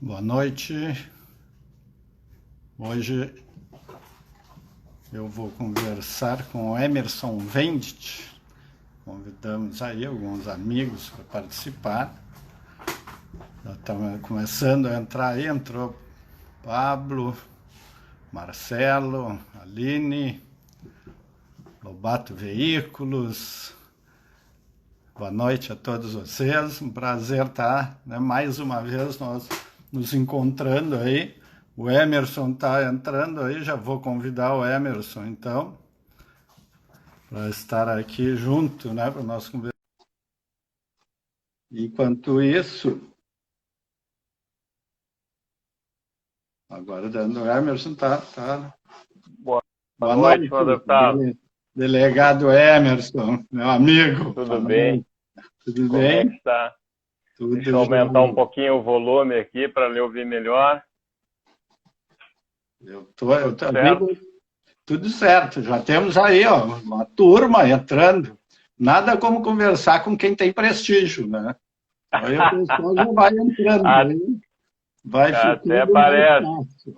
Boa noite. Hoje eu vou conversar com o Emerson Vendt. Convidamos aí alguns amigos para participar. Já estamos começando a entrar aí, entrou Pablo, Marcelo, Aline, Lobato Veículos. Boa noite a todos vocês, um prazer estar, né, mais uma vez nós nos encontrando aí. O Emerson está entrando aí, já vou convidar o Emerson então para estar aqui junto, né, para nós conversar. Enquanto isso, agora o Emerson tá. Boa Boa noite, noite, meu deputado. delegado Emerson, meu amigo. Tudo Fala bem? aí. Tudo Como é que bem? está? Deixa Tudo eu aumentar um jóia. pouquinho o volume aqui para lhe ouvir melhor. Eu tô, Tudo certo? amigo, tudo certo. Já temos aí, ó, uma turma entrando. Nada como conversar com quem tem prestígio, né? Aí o pessoal já vai entrando, A- aí vai Até ficando mais parece. fácil.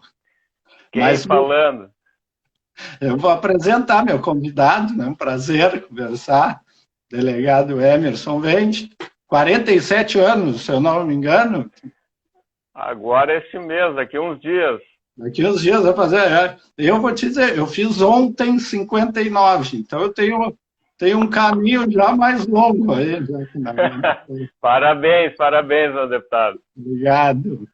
Quem Mas falando? eu vou apresentar meu convidado, né? Um prazer conversar. Delegado Emerson Vende, 47 anos, se eu não me engano. Agora este mês, daqui uns dias. Daqui uns dias vai fazer. Eu vou te dizer, eu fiz ontem 59, então eu tenho um caminho já mais longo aí. Parabéns, parabéns, meu deputado. Obrigado.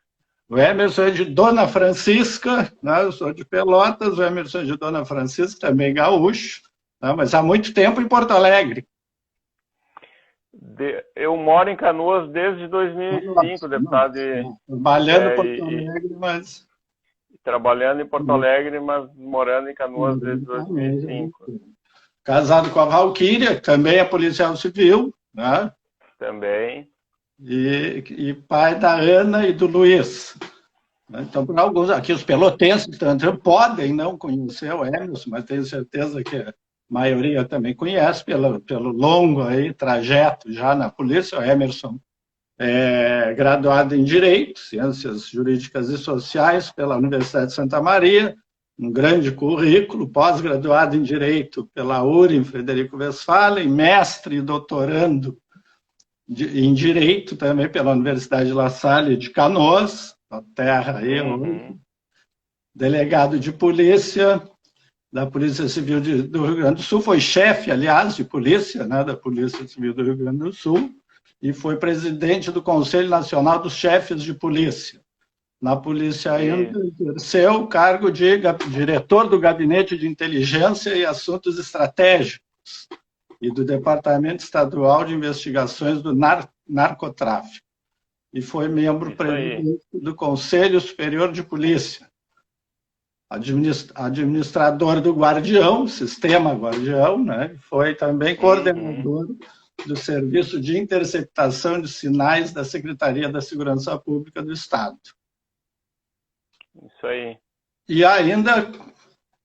O Emerson é de Dona Francisca, né? Eu sou de Pelotas, o Emerson é de Dona Francisca, também gaúcho, né? Mas há muito tempo em Porto Alegre. Eu moro em Canoas desde 2005, Nossa, deputado, nossa. Trabalhando em é, Porto e, Alegre, mas e trabalhando em Porto Alegre, mas morando em Canoas morando desde em Canoas, é muito 2005 tempo. Casado com a Valquíria, que também é policial civil, né? também. E pai da Ana e do Luiz. Então, para alguns aqui, os pelotenses podem não conhecer o Emerson, mas tenho certeza que a maioria também conhece pelo longo aí, trajeto já na polícia. O Emerson é graduado em Direito, Ciências Jurídicas e Sociais pela Universidade de Santa Maria, um grande currículo, pós-graduado em Direito pela URI, em Frederico Westphalen, mestre e doutorando em Direito também pela Universidade de La Salle de Canoas, a terra aí hoje, Uhum. delegado de polícia da Polícia Civil do Rio Grande do Sul, foi chefe, aliás, de polícia, né, da Polícia Civil do Rio Grande do Sul, e foi presidente do Conselho Nacional dos Chefes de Polícia. Na polícia ainda Isso. exerceu o cargo de diretor do Gabinete de Inteligência e Assuntos Estratégicos e do Departamento Estadual de Investigações do Narcotráfico. E foi membro Isso aí. presidente do Conselho Superior de Polícia, administrador do Guardião, Sistema Guardião, né? Foi também Uhum. coordenador do Serviço de Interceptação de Sinais da Secretaria da Segurança Pública do Estado. Isso aí. E ainda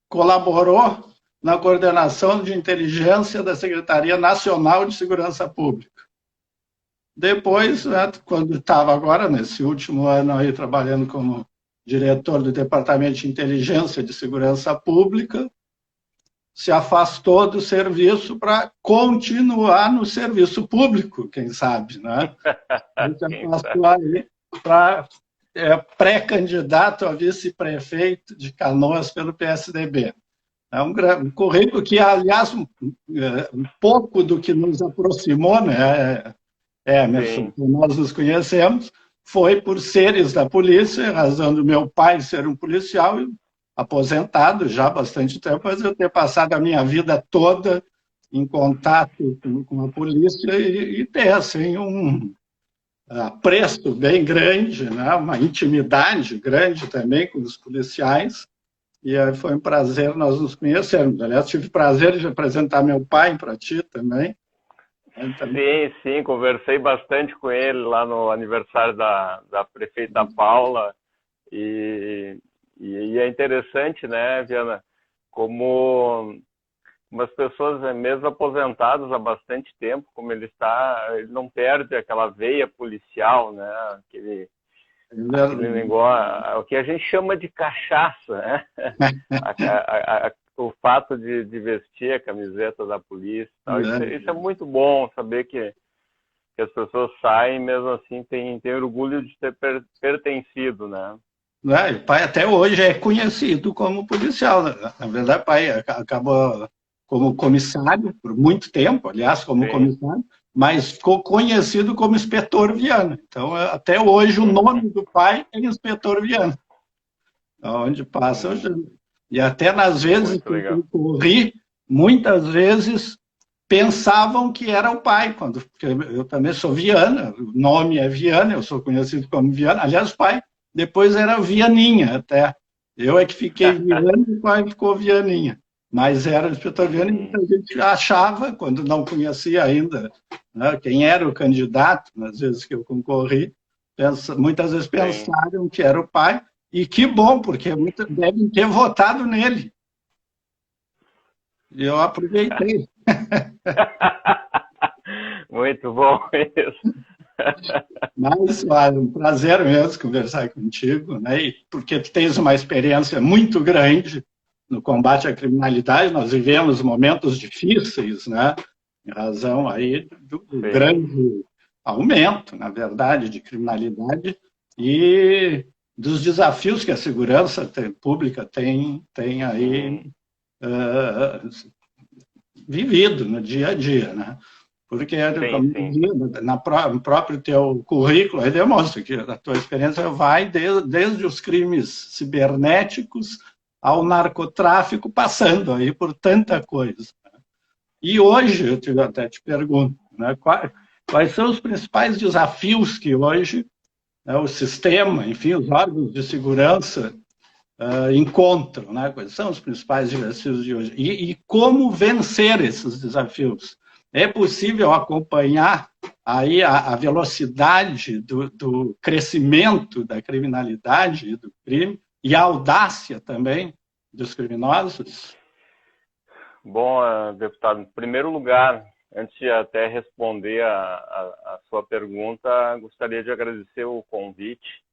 colaborou na coordenação de inteligência da Secretaria Nacional de Segurança Pública. Depois, né, quando estava agora, nesse último ano aí, trabalhando como diretor do Departamento de Inteligência de Segurança Pública, se afastou do serviço para continuar no serviço público, quem sabe, né? Ele se Quem sabe? afastou aí para pré-candidato a vice-prefeito de Canoas pelo PSDB. É um currículo que, aliás, um pouco do que nos aproximou, né, Emerson, Sim. que nós nos conhecemos, foi por seres da polícia, em razão do meu pai ser um policial, aposentado já há bastante tempo, mas eu ter passado a minha vida toda em contato com a polícia e ter assim, um apreço bem grande, né? Uma intimidade grande também com os policiais. E aí foi um prazer nós nos conhecermos. Aliás, tive o prazer de apresentar meu pai para ti também. Então, Sim, sim, conversei bastante com ele lá no aniversário da prefeita Paula e, e é interessante, né, Viana, como umas pessoas, mesmo aposentadas há bastante tempo, como ele está, ele não perde aquela veia policial, né, aquele, aquele negócio, o que a gente chama de cachaça, né? O fato de vestir a camiseta da polícia. Tal. Isso é muito bom, saber que as pessoas saem mesmo assim, tem orgulho de ter pertencido, né? O pai até hoje é conhecido como policial. Né? Na verdade, o pai acabou como comissário por muito tempo, aliás, como comissário, mas ficou conhecido como Inspetor Viana. Então, até hoje, o nome do pai é Inspetor Viana. Onde passa, e até nas vezes que eu corri, muitas vezes pensavam que era o pai, porque eu também sou Viana, o nome é Viana, eu sou conhecido como Viana. Aliás, o pai depois era Vianinha até. Eu é que fiquei Viana e o pai ficou Vianinha. Mas era o Inspetor Viana e muita gente achava, quando não conhecia ainda, né, quem era o candidato, nas vezes que eu concorri, muitas vezes pensaram que era o pai, e que bom, porque muitos devem ter votado nele. E eu aproveitei. Muito bom isso. Mas, é um prazer mesmo conversar contigo, né? Porque tu tens uma experiência muito grande no combate à criminalidade. Nós vivemos momentos difíceis, né? Em razão aí do grande aumento, na verdade, de criminalidade e dos desafios que a segurança pública tem aí vivido no dia a dia, né? Porque, no próprio teu currículo, aí demonstra que a tua experiência vai desde os crimes cibernéticos ao narcotráfico, passando aí por tanta coisa. E hoje, eu até te pergunto, né, quais são os principais desafios que hoje, né, o sistema, enfim, os órgãos de segurança encontram, né? Quais são os principais desafios de hoje? E como vencer esses desafios? É possível acompanhar aí a velocidade do crescimento da criminalidade e do crime e a audácia também dos criminosos? Bom, deputado, em primeiro lugar, antes de até responder a sua pergunta, gostaria de agradecer o convite.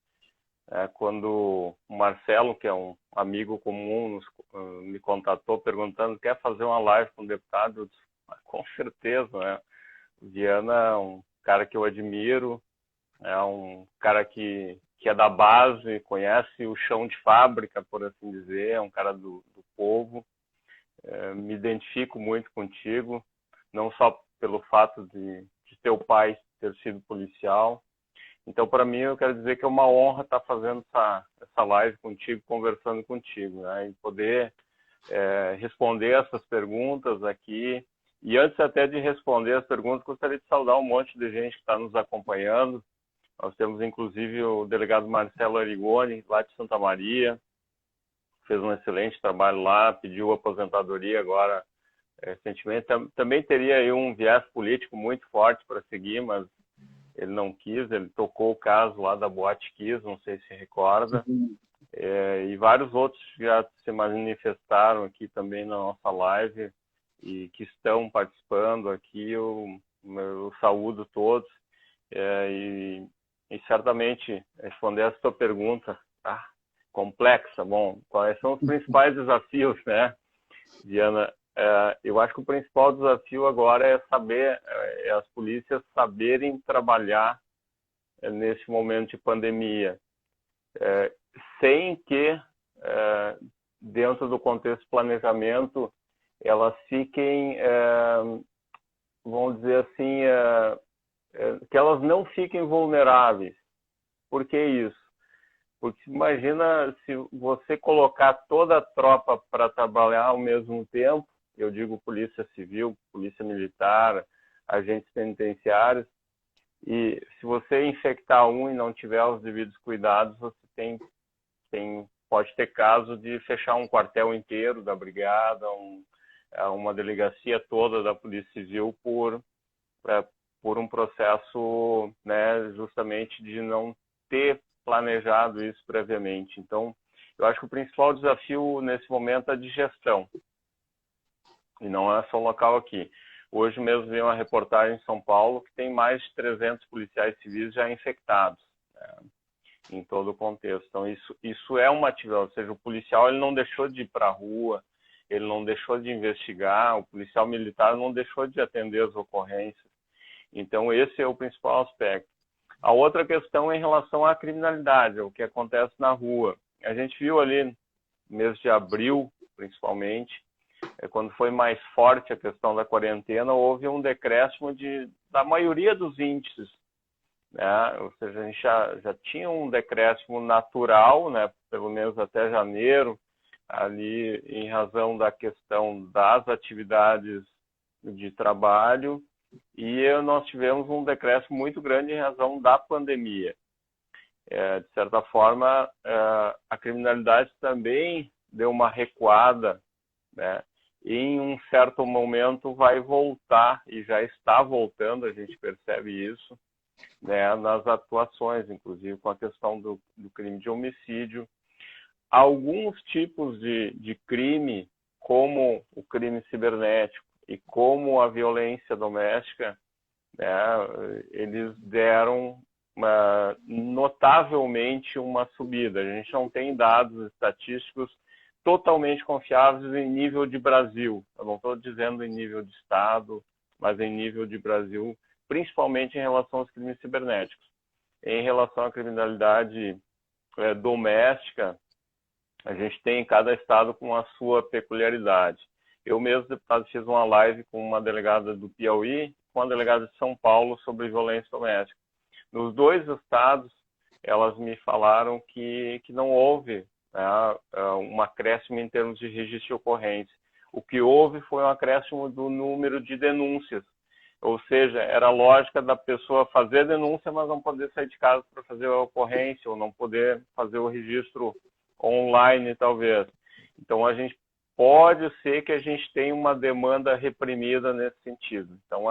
Quando o Marcelo, que é um amigo comum, me contatou perguntando: quer fazer uma live com o deputado? Eu disse, com certeza, né? O Viana é um cara que eu admiro, é um cara que é da base, conhece o chão de fábrica, por assim dizer, é um cara do povo. Me identifico muito contigo, não só pelo fato de teu pai ter sido policial. Então, para mim, eu quero dizer que é uma honra estar fazendo essa live contigo, conversando contigo, né? E poder responder essas perguntas aqui. E antes até de responder as perguntas, gostaria de saudar um monte de gente que está nos acompanhando. Nós temos, inclusive, o delegado Marcelo Arigoni, lá de Santa Maria, fez um excelente trabalho lá, pediu aposentadoria agora, recentemente. Também teria aí um viés político muito forte para seguir, mas ele não quis, ele tocou o caso lá da Boate Kiss, não sei se recorda. E vários outros já se manifestaram aqui também na nossa live e que estão participando aqui. Eu saúdo todos. E certamente responder essa sua pergunta complexa. Bom, quais são os principais desafios, né, Diana? Eu acho que o principal desafio agora é as polícias saberem trabalhar nesse momento de pandemia, sem que, dentro do contexto de planejamento, elas fiquem, vamos dizer assim, que elas não fiquem vulneráveis. Por que isso? Porque imagina se você colocar toda a tropa para trabalhar ao mesmo tempo, eu digo polícia civil, polícia militar, agentes penitenciários, e se você infectar um e não tiver os devidos cuidados, você pode ter caso de fechar um quartel inteiro da brigada, uma delegacia toda da polícia civil por um processo, né, justamente de não ter planejado isso previamente. Então, eu acho que o principal desafio nesse momento é de gestão. E não é só local aqui. Hoje mesmo vi uma reportagem em São Paulo que tem mais de 300 policiais civis já infectados. em todo o contexto. Então, isso é uma atividade, ou seja, o policial ele não deixou de ir para a rua, ele não deixou de investigar, o policial militar não deixou de atender as ocorrências. Então, esse é o principal aspecto. A outra questão é em relação à criminalidade, o que acontece na rua. A gente viu ali, no mês de abril, principalmente, quando foi mais forte a questão da quarentena, houve um decréscimo da maioria dos índices, né? Ou seja, a gente já tinha um decréscimo natural, né? Pelo menos até janeiro, ali em razão da questão das atividades de trabalho, e nós tivemos um decréscimo muito grande em razão da pandemia. De certa forma, a criminalidade também deu uma recuada, né? E em um certo momento vai voltar, e já está voltando, a gente percebe isso, né, nas atuações, inclusive com a questão do crime de homicídio. Alguns tipos de crime, como o crime cibernético e como a violência doméstica, né, eles deram notavelmente uma subida. A gente não tem dados estatísticos totalmente confiáveis em nível de Brasil. Eu não estou dizendo em nível de Estado, mas em nível de Brasil, principalmente em relação aos crimes cibernéticos. Em relação à criminalidade doméstica, a gente tem cada estado com a sua peculiaridade. Eu mesmo, deputado, fiz uma live com uma delegada do Piauí, com uma delegada de São Paulo sobre violência doméstica. Nos dois estados, elas me falaram que não houve, né, um acréscimo em termos de registro de ocorrência. O que houve foi um acréscimo do número de denúncias. Ou seja, era a lógica da pessoa fazer denúncia, mas não poder sair de casa para fazer a ocorrência, ou não poder fazer o registro online, talvez. Então, a gente pode ser que a gente tenha uma demanda reprimida nesse sentido. Então,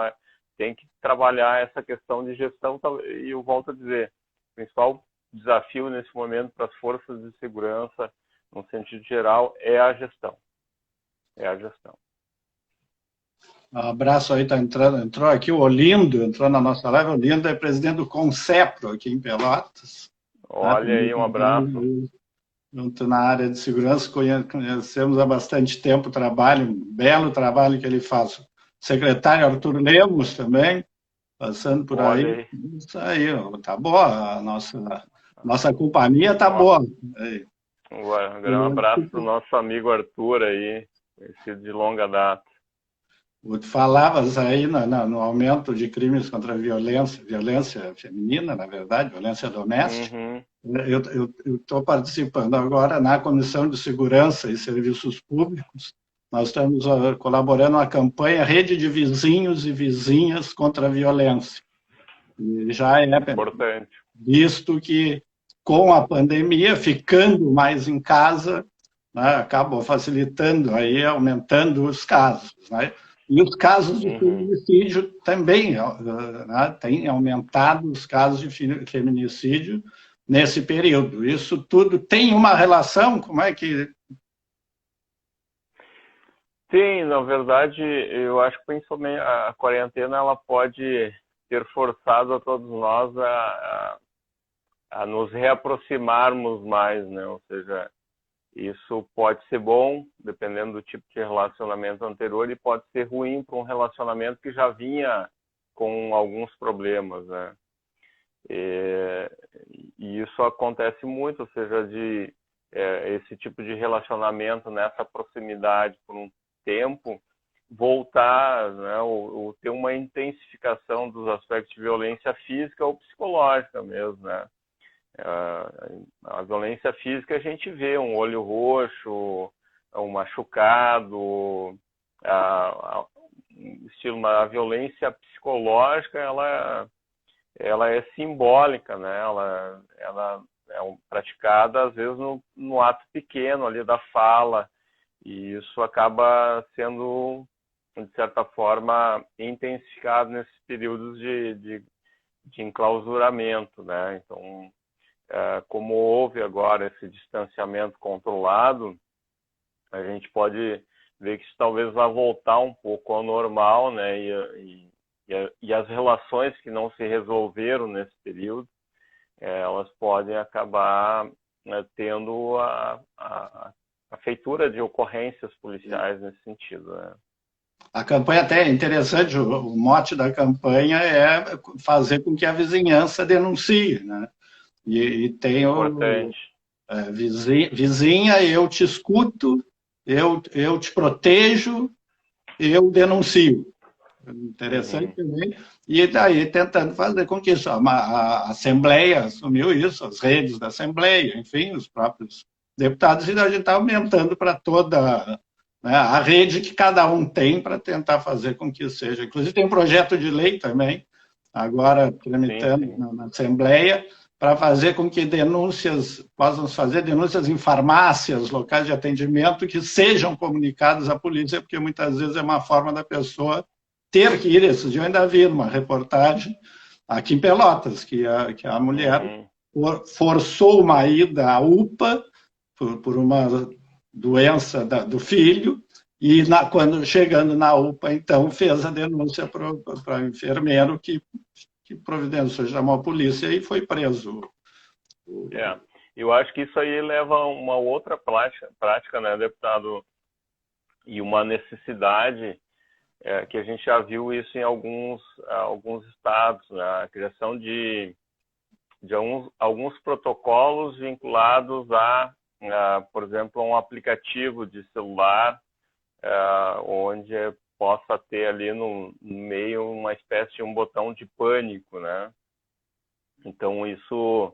tem que trabalhar essa questão de gestão, e eu volto a dizer, o principal desafio nesse momento para as forças de segurança, no sentido geral, é a gestão. É a gestão. Um abraço aí, entrou aqui o Olindo, entrou na nossa live. O Olindo é presidente do Concepro aqui em Pelotas. Olha aí, um abraço. Junto na área de segurança, conhecemos há bastante tempo o trabalho, um belo trabalho que ele faz. O secretário Arthur Lemos também, passando por aí. Isso aí, tá boa, a nossa companhia tá boa. Um abraço para o nosso amigo Arthur aí, conhecido de longa data. Tu falavas aí no aumento de crimes contra a violência feminina, na verdade, violência doméstica. Uhum. Eu estou participando agora na Comissão de Segurança e Serviços Públicos. Nós estamos colaborando na campanha Rede de Vizinhos e Vizinhas contra a Violência. E já é importante, visto que, com a pandemia, ficando mais em casa, né, acabou facilitando, aí, aumentando os casos, né? E os casos de feminicídio também, né, têm aumentado os casos de feminicídio nesse período. Isso tudo tem uma relação? Como é que... Sim, na verdade, eu acho que principalmente a quarentena ela pode ter forçado a todos nós a nos reaproximarmos mais, né? Ou seja, isso pode ser bom, dependendo do tipo de relacionamento anterior, e pode ser ruim para um relacionamento que já vinha com alguns problemas, né? E isso acontece muito, ou seja, esse tipo de relacionamento nessa proximidade por um tempo voltar, né, ou ter uma intensificação dos aspectos de violência física ou psicológica mesmo, né? A violência física a gente vê um olho roxo, um machucado, a violência psicológica ela é simbólica, né? Ela é praticada às vezes no ato pequeno ali da fala, e isso acaba sendo, de certa forma, intensificado nesses períodos de enclausuramento, né? Então, como houve agora esse distanciamento controlado, a gente pode ver que isso talvez vá voltar um pouco ao normal, né? E as relações que não se resolveram nesse período, elas podem acabar tendo a feitura de ocorrências policiais nesse sentido, né? A campanha até é interessante, o mote da campanha é fazer com que a vizinhança denuncie, né? E tem Importante. Vizinha, eu te escuto, eu te protejo, eu denuncio. Interessante também. E daí tentando fazer com que isso, a Assembleia assumiu isso, as redes da Assembleia, enfim, os próprios deputados, e a gente está aumentando para toda, né, a rede que cada um tem para tentar fazer com que isso seja. Inclusive tem um projeto de lei também, agora tramitando na Assembleia, para fazer com que possam fazer denúncias em farmácias, locais de atendimento, que sejam comunicadas à polícia, porque muitas vezes é uma forma da pessoa ter que ir. Esses dias eu ainda vi uma reportagem aqui em Pelotas, que a mulher forçou uma ida à UPA por uma doença do filho, e quando chegando na UPA, então, fez a denúncia para o enfermeiro que providenciou, chamou a polícia e foi preso. Eu acho que isso aí leva a uma outra prática, né, deputado, e uma necessidade que a gente já viu isso em alguns estados, né, a criação de alguns protocolos vinculados por exemplo, a um aplicativo de celular, onde possa ter ali no meio uma espécie de um botão de pânico, né? Então, isso,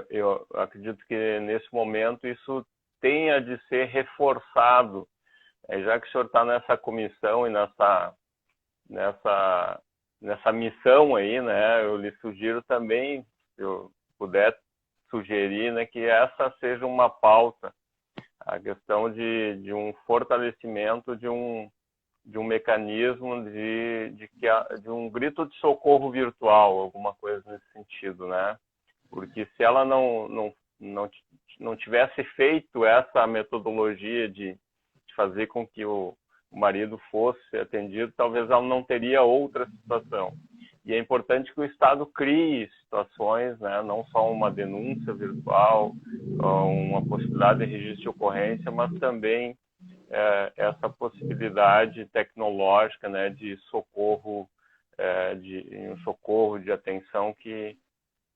eu acredito que nesse momento isso tenha de ser reforçado. Já que o senhor está nessa comissão e nessa missão aí, né? Eu lhe sugiro também, se eu puder sugerir, né, que essa seja uma pauta, a questão de um fortalecimento de um mecanismo de um grito de socorro virtual, alguma coisa nesse sentido, né? Porque se ela não tivesse feito essa metodologia de fazer com que o marido fosse atendido, talvez ela não teria outra situação. E é importante que o Estado crie situações, né, não só uma denúncia virtual, uma possibilidade de registro de ocorrência, mas também essa possibilidade tecnológica, né, de socorro, de atenção que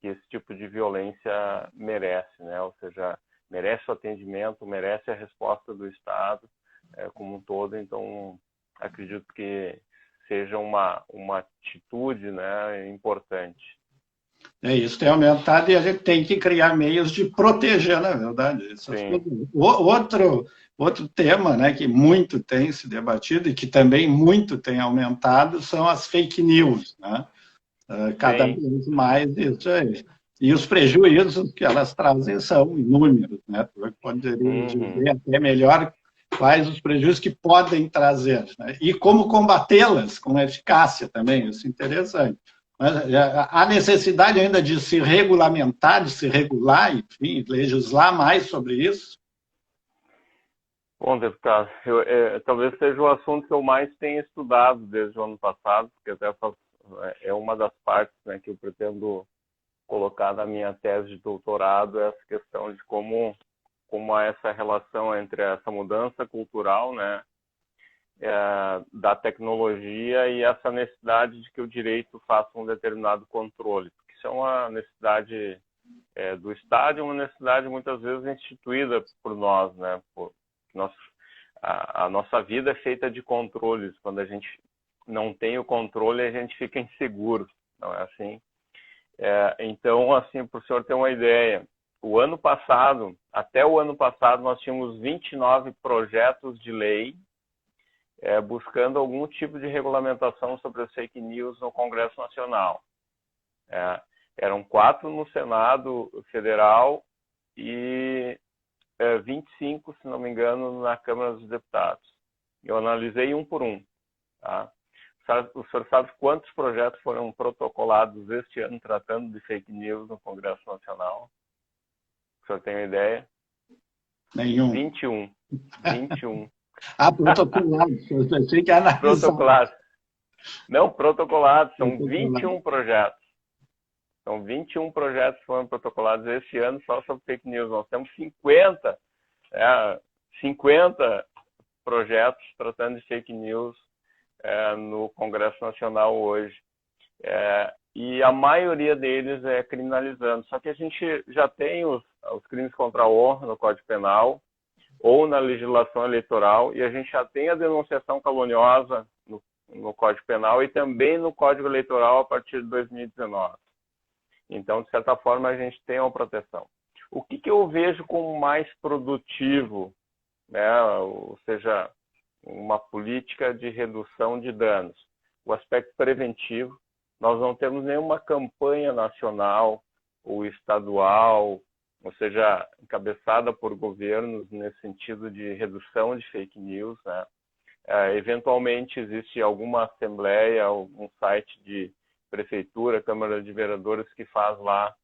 esse tipo de violência merece, né? Ou seja, merece o atendimento, merece a resposta do Estado como um todo. Então, acredito que seja uma atitude, né, importante. Isso tem aumentado e a gente tem que criar meios de proteger, na verdade. Outro tema, né, que muito tem se debatido e que também muito tem aumentado são as fake news, né? Cada vez mais isso aí. E os prejuízos que elas trazem são inúmeros, né? Poderia dizer até melhor quais os prejuízos que podem trazer, né? E como combatê-las com eficácia também, isso é interessante. Mas há necessidade ainda de se regulamentar, de se regular, enfim, legislar mais sobre isso? Bom, deputado, talvez seja o assunto que eu mais tenho estudado desde o ano passado, porque até é uma das partes, né, que eu pretendo colocar na minha tese de doutorado, essa questão de como há essa relação entre essa mudança cultural, né, da tecnologia e essa necessidade de que o direito faça um determinado controle. Porque isso é uma necessidade do Estado, uma necessidade muitas vezes instituída por nós, né? A nossa vida é feita de controles. Quando a gente não tem o controle, a gente fica inseguro, não é assim? Então, assim, para o senhor ter uma ideia, até o ano passado, nós tínhamos 29 projetos de lei buscando algum tipo de regulamentação sobre as fake news no Congresso Nacional. Eram 4 no Senado Federal e 25, se não me engano, na Câmara dos Deputados. Eu analisei um por um. Tá? O senhor sabe quantos projetos foram protocolados este ano tratando de fake news no Congresso Nacional? O senhor tem uma ideia? Nenhum. 21. Protocolados. Eu pensei que era protocolados. Não, protocolados. São 21 projetos. São 21 projetos que foram protocolados esse ano só sobre fake news. Nós temos 50 projetos tratando de fake news no Congresso Nacional hoje. E a maioria deles é criminalizando. Só que a gente já tem os crimes contra a honra no Código Penal ou na legislação eleitoral, e a gente já tem a denunciação caluniosa no Código Penal e também no Código Eleitoral a partir de 2019. Então, de certa forma, a gente tem uma proteção. O que eu vejo como mais produtivo, né? Ou seja, uma política de redução de danos? O aspecto preventivo. Nós não temos nenhuma campanha nacional ou estadual, ou seja, encabeçada por governos nesse sentido de redução de fake news, né? Eventualmente existe alguma assembleia, algum site de prefeitura, Câmara de Vereadores que faz lá,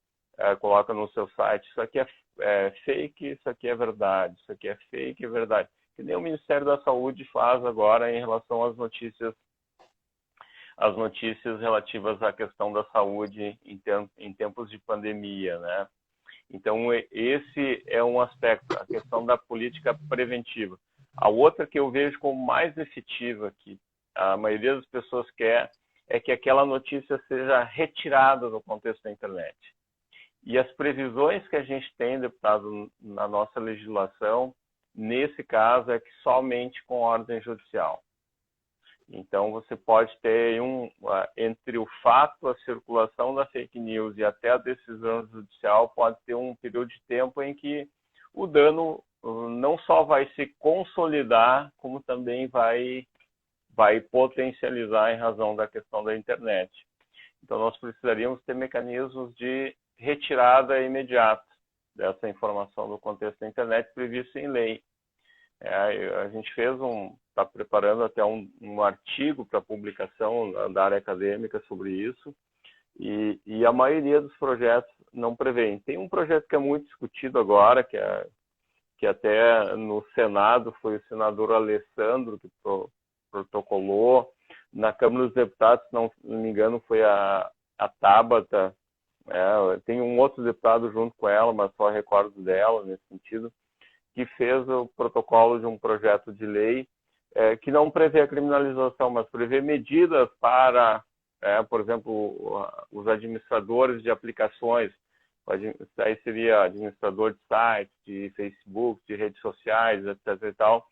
coloca no seu site, isso aqui é fake, isso aqui é verdade, isso aqui é fake, é verdade. Que nem o Ministério da Saúde faz agora em relação às notícias relativas à questão da saúde em tempos de pandemia, né? Então, esse é um aspecto, a questão da política preventiva. A outra que eu vejo como mais efetiva, que a maioria das pessoas quer, é que aquela notícia seja retirada do contexto da internet. E as previsões que a gente tem, deputado, na nossa legislação, nesse caso, é que somente com ordem judicial. Então, você pode ter entre o fato, a circulação da fake news e até a decisão judicial, pode ter um período de tempo em que o dano não só vai se consolidar, como também vai potencializar em razão da questão da internet. Então, nós precisaríamos ter mecanismos de retirada imediata dessa informação do contexto da internet previsto em lei. A gente está preparando até um artigo para publicação da área acadêmica sobre isso, e a maioria dos projetos não prevê. Tem um projeto que é muito discutido agora, que até no Senado foi o senador Alessandro que protocolou. Na Câmara dos Deputados, se não me engano, foi a Tabata. Tem um outro deputado junto com ela, mas só recordo dela nesse sentido, que fez o protocolo de um projeto de lei que não prevê a criminalização, mas prevê medidas para, por exemplo, os administradores de aplicações. Aí seria administrador de sites, de Facebook, de redes sociais, etc. e tal,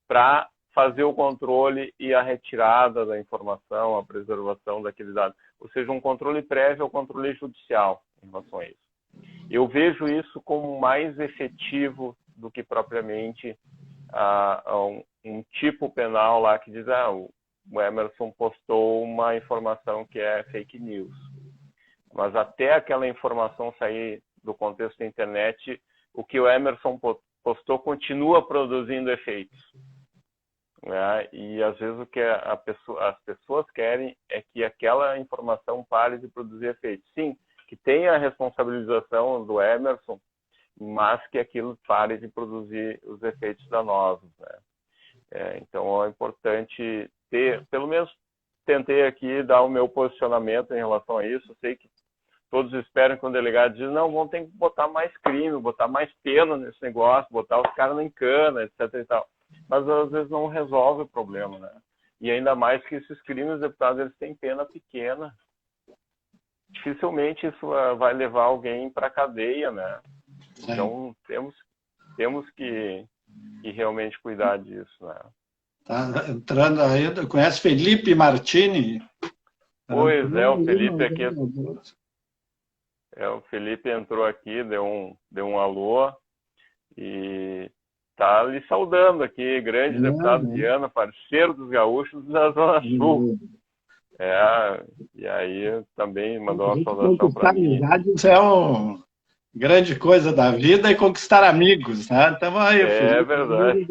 para fazer o controle e a retirada da informação, a preservação daqueles dados. Ou seja, um controle prévio ao controle judicial em relação a isso. Eu vejo isso como mais efetivo do que propriamente um tipo penal lá que diz o Emerson postou uma informação que é fake news. Mas até aquela informação sair do contexto da internet, o que o Emerson postou continua produzindo efeitos. E às vezes o que as pessoas querem é que aquela informação pare de produzir efeitos. Sim, que tenha a responsabilização do Emerson, mas que aquilo pare de produzir os efeitos danosos, né? Então é importante ter, pelo menos tentei aqui dar o meu posicionamento em relação a isso. Eu sei que todos esperam que o delegado diz, não, vão ter que botar mais crime, botar mais pena nesse negócio, botar os caras em cana, etc. e tal. Mas às vezes não resolve o problema, né? E ainda mais que esses crimes, deputados, eles têm pena pequena. Dificilmente isso vai levar alguém para a cadeia, né? Então temos que realmente cuidar disso, né? Tá entrando aí, conhece Felipe Martini? Pois é, o Felipe aqui. O Felipe entrou aqui, deu um alô e está lhe saudando aqui, grande deputado Viana, parceiro dos gaúchos da Zona Sul. E aí também mandou uma saudação para mim. Amizades é uma grande coisa da vida e conquistar amigos, né? Então aí, Felipe, verdade.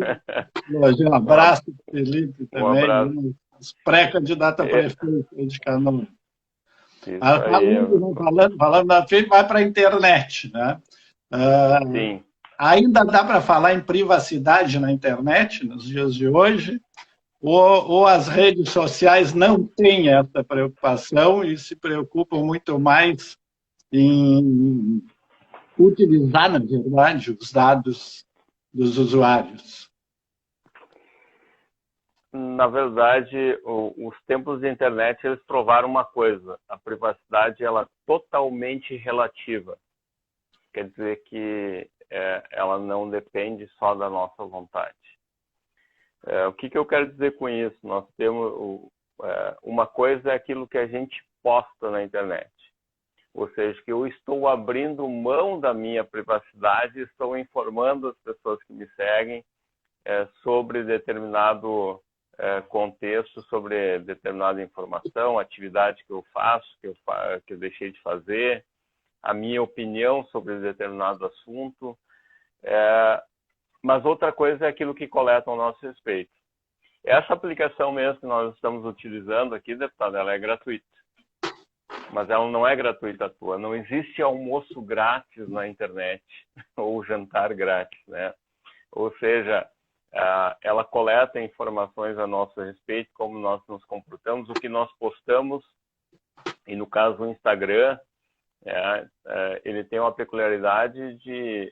Um abraço, Felipe, também. Um abraço. Pré-candidato a prefeito de Canoas. Aí, falando da FII, vai para a internet, né? Sim. Ainda dá para falar em privacidade na internet nos dias de hoje? Ou as redes sociais não têm essa preocupação e se preocupam muito mais em utilizar, na verdade, os dados dos usuários? Na verdade, os tempos de internet eles provaram uma coisa: a privacidade ela é totalmente relativa. Quer dizer que ela não depende só da nossa vontade. O que eu quero dizer com isso? Nós temos uma coisa é aquilo que a gente posta na internet, ou seja, que eu estou abrindo mão da minha privacidade, estou informando as pessoas que me seguem sobre determinado contexto, sobre determinada informação, atividade que eu faço, que eu deixei de fazer, a minha opinião sobre determinado assunto. Mas outra coisa é aquilo que coleta ao nosso respeito. Essa aplicação mesmo que nós estamos utilizando aqui, deputado, ela é gratuita. Mas ela não é gratuita à toa. Não existe almoço grátis na internet ou jantar grátis, né? Ou seja, ela coleta informações a nosso respeito, como nós nos comportamos, o que nós postamos, e no caso o Instagram, ele tem uma peculiaridade de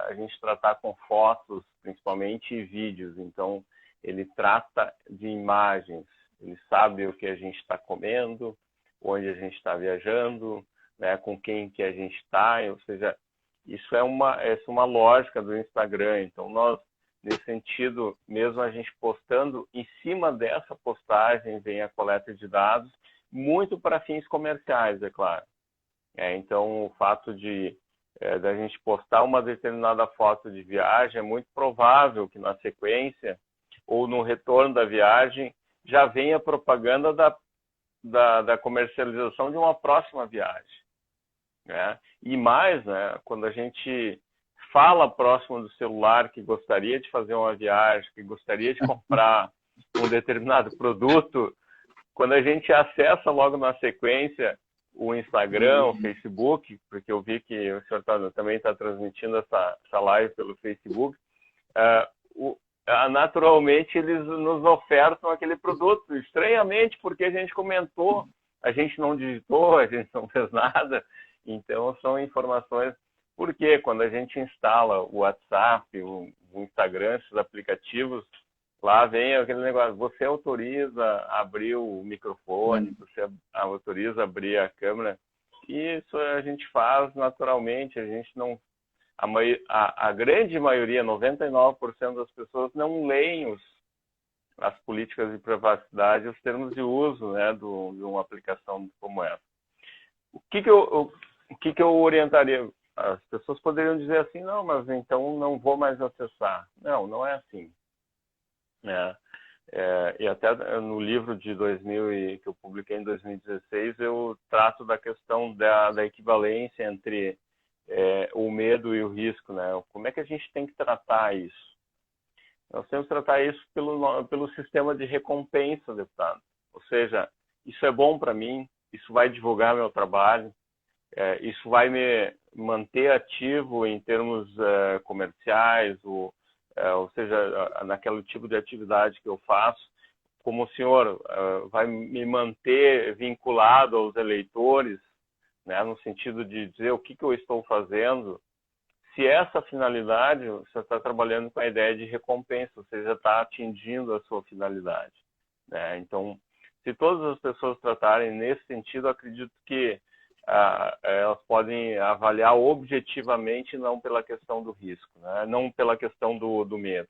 a gente tratar com fotos, principalmente, e vídeos. Então, ele trata de imagens, ele sabe o que a gente está comendo, onde a gente está viajando, né, com quem que a gente está, ou seja, isso é uma lógica do Instagram. Então, nós, nesse sentido, mesmo a gente postando, em cima dessa postagem vem a coleta de dados, muito para fins comerciais, é claro. Então, o fato da gente postar uma determinada foto de viagem, é muito provável que na sequência, ou no retorno da viagem, já venha propaganda da comercialização de uma próxima viagem. Né? E mais, né, quando a gente fala próximo do celular que gostaria de fazer uma viagem, que gostaria de comprar um determinado produto, quando a gente acessa logo na sequência o Instagram, o Facebook, porque eu vi que o senhor também está transmitindo essa live pelo Facebook, naturalmente eles nos ofertam aquele produto, estranhamente, porque a gente comentou, a gente não digitou, a gente não fez nada. Então, são informações. Porque quando a gente instala o WhatsApp, o Instagram, esses aplicativos, lá vem aquele negócio: você autoriza a abrir o microfone, você autoriza a abrir a câmera. E isso a gente faz naturalmente, a gente não... A grande maioria, 99% das pessoas não leem as políticas de privacidade, os termos de uso, né, de uma aplicação como essa. O que eu orientaria? As pessoas poderiam dizer assim: não, mas então não vou mais acessar. Não, não é assim. Né? E até no livro de 2000 que eu publiquei em 2016, eu trato da questão da equivalência entre o medo e o risco, né? Como é que a gente tem que tratar isso? Nós temos que tratar isso pelo sistema de recompensa, deputado. Ou seja, isso é bom para mim, isso vai divulgar meu trabalho, isso vai me manter ativo em termos comerciais, ou seja, naquele tipo de atividade que eu faço. Como o senhor vai me manter vinculado aos eleitores, né, no sentido de dizer o que eu estou fazendo. Se essa finalidade, você está trabalhando com a ideia de recompensa, você já está atingindo a sua finalidade. Né? Então, se todas as pessoas tratarem nesse sentido, acredito que elas podem avaliar objetivamente, não pela questão do risco, né? Não pela questão do medo.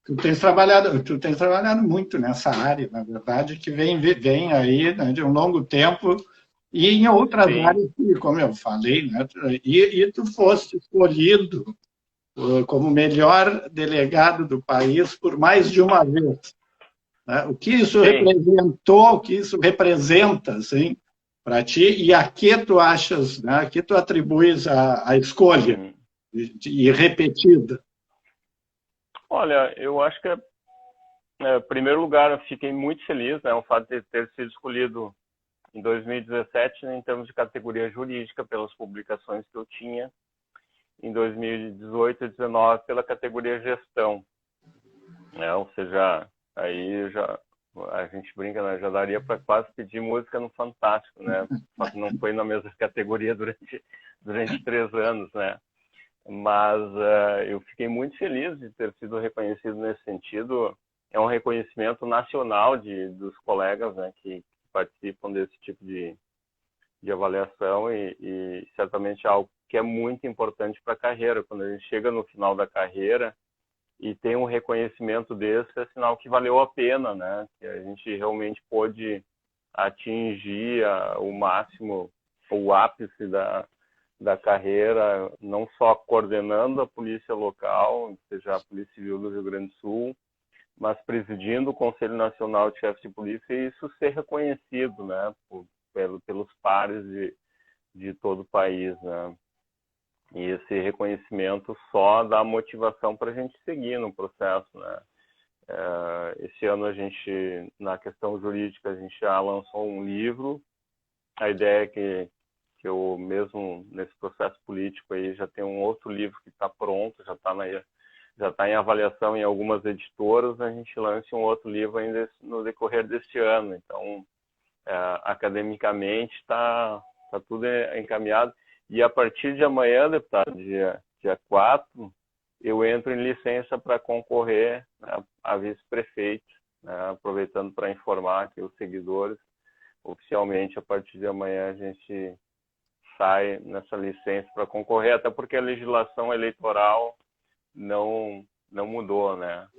Tu tens trabalhado muito nessa área, na verdade, que vem aí, né, de um longo tempo, e em outras Sim. áreas, como eu falei, né, e tu foste escolhido como melhor delegado do país por mais de uma vez. Né? O que isso representou, o que isso representa, assim, para ti, e a que tu achas, né, a que tu atribuis a escolha e repetida? Olha, eu acho que, em primeiro lugar, eu fiquei muito feliz, né, o fato de ter sido escolhido em 2017, em termos de categoria jurídica, pelas publicações que eu tinha, em 2018 e 2019, pela categoria gestão. Ou seja, aí já A gente brinca, né? Já daria para quase pedir música no Fantástico, né? Só que não foi na mesma categoria durante 3 anos, né? Mas eu fiquei muito feliz de ter sido reconhecido nesse sentido. É um reconhecimento nacional dos colegas, né, que participam desse tipo de avaliação e certamente algo que é muito importante para a carreira. Quando a gente chega no final da carreira e tem um reconhecimento desse, é sinal que valeu a pena, né? Que a gente realmente pôde atingir o máximo, o ápice da carreira, não só coordenando a polícia local, seja a Polícia Civil do Rio Grande do Sul, mas presidindo o Conselho Nacional de Chefes de Polícia, e isso ser reconhecido, né, pelos pares de todo o país, né? E esse reconhecimento só dá motivação para a gente seguir no processo, né? Esse ano a gente, na questão jurídica, a gente já lançou um livro. A ideia é que eu mesmo, nesse processo político aí, já tenho um outro livro que está pronto, já está em avaliação em algumas editoras, a gente lance um outro livro ainda no decorrer deste ano. Então, academicamente está tudo encaminhado. E a partir de amanhã, deputado, dia 4, eu entro em licença para concorrer, né, a vice-prefeito, né, aproveitando para informar aqui os seguidores. Oficialmente, a partir de amanhã, a gente sai nessa licença para concorrer, até porque a legislação eleitoral não mudou, né?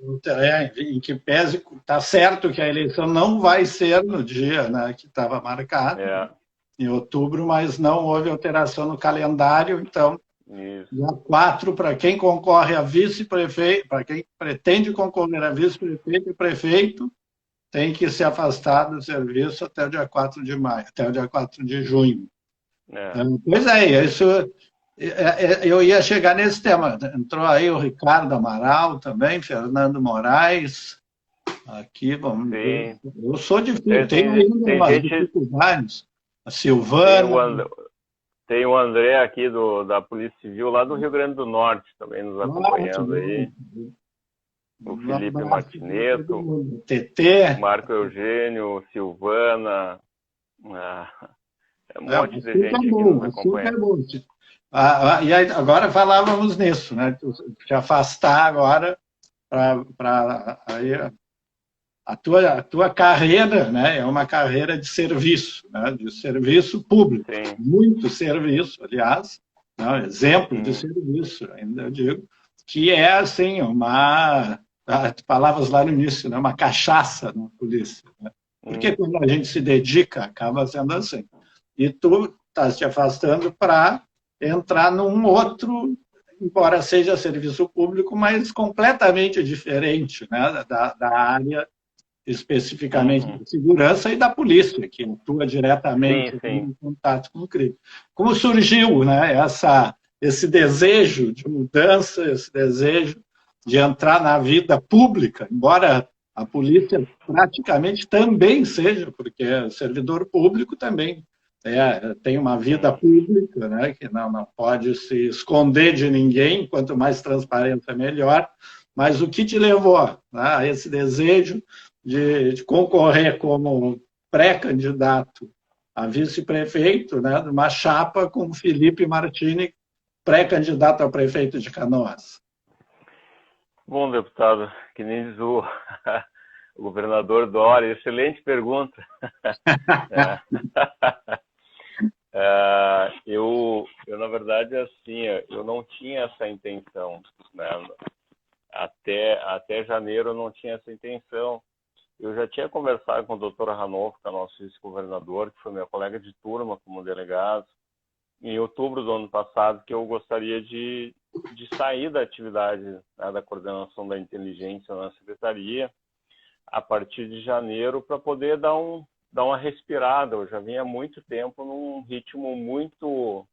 Em que pese, está certo que a eleição não vai ser no dia, né, que estava marcado, em outubro, mas não houve alteração no calendário, então, dia 4, para quem concorre a vice-prefeito, para quem pretende concorrer a vice-prefeito e prefeito, tem que se afastar do serviço até o dia 4 de maio, até o dia 4 de junho. Pois é, isso, eu ia chegar nesse tema. Entrou aí o Ricardo Amaral também, Fernando Moraes. Aqui, vamos ver. Eu sou difícil, tenho ainda umas dificuldades. A Silvana. Tem o André aqui da Polícia Civil, lá do Rio Grande do Norte, também nos acompanhando aí. O Felipe Martineto, TT. Marco Eugênio, Silvana. Um monte de gente aqui nos acompanhando. E aí, agora falávamos nisso, né? Te afastar agora para a tua carreira, né? É uma carreira de serviço, né? De serviço público. Sim. Muito serviço, aliás, né? Exemplo de serviço, ainda eu digo, que é assim, palavras lá no início, né? Uma cachaça na polícia. Né? Porque quando a gente se dedica, acaba sendo assim. E tu estás te afastando para entrar num outro, embora seja serviço público, mas completamente diferente, né, da área especificamente da segurança e da polícia, que atua diretamente em contato com o crime. Como surgiu, né, esse desejo de mudança, esse desejo de entrar na vida pública, embora a polícia praticamente também seja, porque é servidor público também tem uma vida pública, né, que não pode se esconder de ninguém, quanto mais transparência, melhor. Mas o que te levou, né, a esse desejo de concorrer como pré-candidato a vice-prefeito, né, numa chapa com o Felipe Martini, pré-candidato a prefeito de Canoas? Bom, deputado, que nem diz o governador Dória, excelente pergunta. Eu, na verdade, assim, eu não tinha essa intenção, né? Até janeiro eu não tinha essa intenção. Eu já tinha conversado com o Dr. Ranolfo, que é nosso vice-governador, que foi meu colega de turma como delegado, em outubro do ano passado, que eu gostaria de sair da atividade, né, da coordenação da inteligência na secretaria a partir de janeiro, para poder dar uma respirada. Eu já vinha há muito tempo num ritmo muito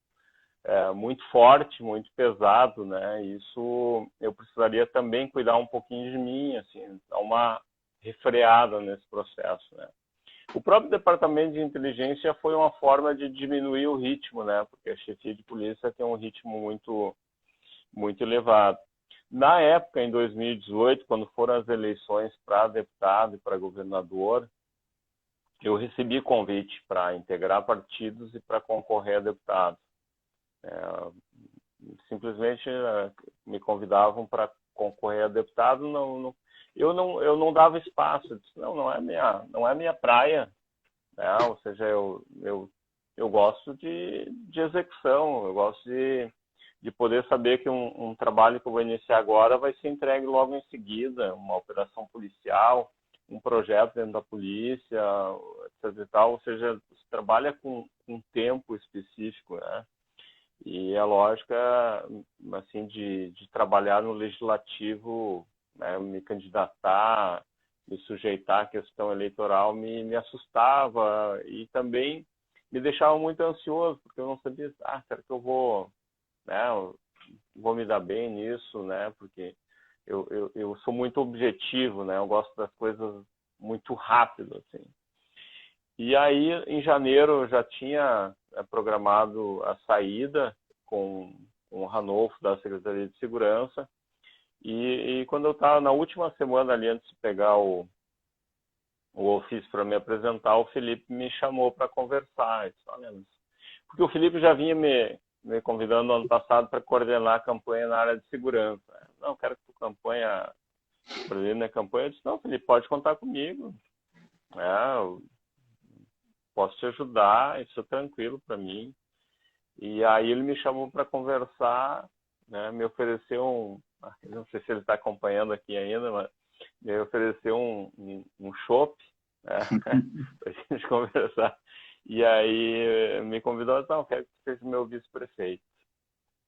forte, muito pesado, né? Isso eu precisaria também cuidar um pouquinho de mim, assim, dar uma refreada nesse processo, né? O próprio departamento de inteligência foi uma forma de diminuir o ritmo, né? Porque a chefia de polícia tem um ritmo muito, muito elevado. Na época, em 2018, quando foram as eleições para deputado e para governador, eu recebi convite para integrar partidos e para concorrer a deputado. Simplesmente me convidavam para concorrer a deputado, eu não dava espaço. Eu disse, não é minha praia, né? Ou seja, eu gosto de execução, eu gosto de poder saber que um trabalho que eu vou iniciar agora vai ser entregue logo em seguida, uma operação policial, um projeto dentro da polícia, etc. e tal. Ou seja, você trabalha com um tempo específico, né? E a lógica, assim, de trabalhar no legislativo, né, me candidatar, me sujeitar à questão eleitoral me assustava e também me deixava muito ansioso, porque eu não sabia, será que eu vou, né, vou me dar bem nisso, né? Porque eu sou muito objetivo, né? Eu gosto das coisas muito rápido, assim. E aí, em janeiro, eu já tinha programado a saída com o Ranolfo da Secretaria de Segurança. E quando eu estava na última semana ali, antes de pegar o ofício para me apresentar, o Felipe me chamou para conversar. Disse, porque o Felipe já vinha me convidando no ano passado para coordenar a campanha na área de segurança. Não, quero que tu campanha, por exemplo, na campanha. Eu disse, não, Felipe, pode contar comigo. Eu posso te ajudar, isso é tranquilo para mim. E aí ele me chamou para conversar, né, me ofereceu não sei se ele está acompanhando aqui ainda, mas me ofereceu um chopp, né, para a gente conversar. E aí me convidou, então, quero que você seja meu vice-prefeito.